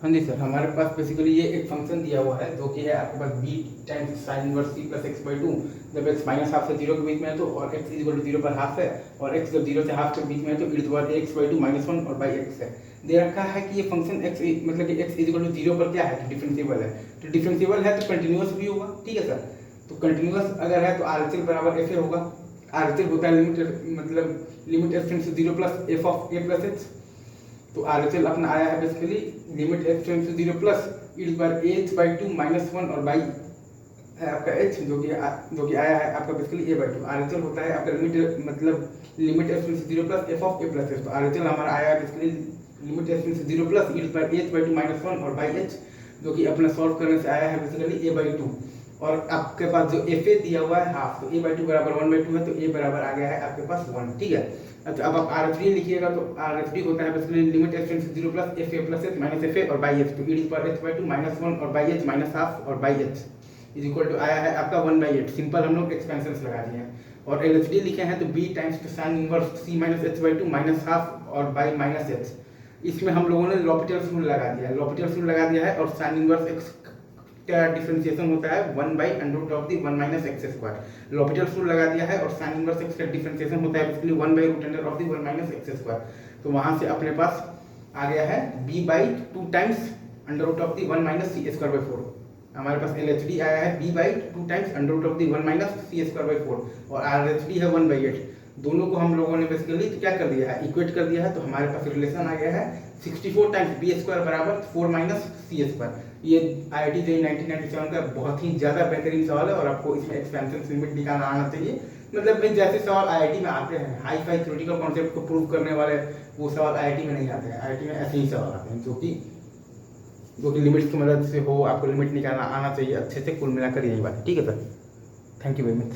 हाँ जी सर, हमारे पास बेसिकली ये एक फंक्शन दिया हुआ है जो कि है आपके पास b times sine inverse c plus x by two, जब x माइनस हाफ से जीरो के बीच में है तो, और x इक्वल टू जीरो पर हाफ है, और x जब जीरो से हाफ के बीच में है तो x by two minus one और बाई एक्स है। दे रखा है कि ये फंक्शन x मतलब कि x इक्वल टू जीरो पर क्या है, तो डिफरेंशिएबल है। तो डिफरेंशिएबल है तो कंटिन्यूअस भी होगा, ठीक है सर। तो कंटिन्यूअस अगर है तो RHL बराबर ऐसे होगा। RHL होता है लिमिट मतलब limit f tends to zero plus F of A plus H. तो RHL अपना आया है basically limit f tends to zero plus e बार h by two minus one और बाई है आपका h जो कि आया है आपका basically a by two. RHL होता है आपका लिमिट मतलब limit f tends to zero plus F of A plus H. तो RHL हमारा आया है basically limit f tends to zero plus e बार h by two minus one और बाई h, जो कि अपना सॉल्व करने से आया है बेसिकली a बाई टू। और आपके पास जो fa दिया हुआ है हाफ, तो a बाई टू बराबर वन बाई टू है, तो a बराबर आ गया है आपके पास वन, ठीक है। अच्छा, अब आप RHD लिखिएगा तो RHD होता है basically limit f tends to zero plus F A plus H minus F A और बाई एच, तो e पर h by two minus one और बाई एच माइनस हाफ और by H is equal to आया है आपका one by eight. Simple हम लोग एक्सपेंशंस लगा दिए हैं। और LHD लिखे हैं तो b times sine inverse c minus H by two minus half और बाई माइनस एच। इसमें हम लोगों ने लॉपिटल्स रूल लगा दिया है, लॉपिटल्स रूल लगा दिया है। और साइन इनवर्स x का डिफरेंशिएशन होता है one by under root of the one minus x square. L'Hopital's rule लगा दिया है। और साइन इनवर्स एक्स का डिफरेंशिएशन होता है basically one by root under of the one minus x square. तो वहां से अपने पास आ गया है b by two times under root of the one minus C square by four. हमारे पास LHD आया है b by two times under root of the one minus C square by four, और RHD है वन बाई एट। दोनों को हम लोगों ने बेसिकली क्या कर दिया है, इक्वेट कर दिया है। तो हमारे पास रिलेशन आ गया है 64 टाइम्स बी स्क्वायर बराबर 4 माइनस सी स्क्वायर। ये IIT JEE 1997 का बहुत ही ज़्यादा बेहतरीन सवाल है, और आपको इसमें एक्सपेंशन लिमिट निकालना आना चाहिए। मतलब भाई जैसे सवाल IIT में आते हैं हाई फाई थ्योरेटिकल कॉन्सेप्ट को प्रूव करने वाले, वो सवाल IIT में नहीं आते हैं। IIT में ऐसे ही सवाल आते हैं जो कि लिमिट्स की मदद से हो, आपको लिमिट निकालना आना चाहिए अच्छे से। कुल मिलाकर यही बात है, ठीक है sir. Thank you very much.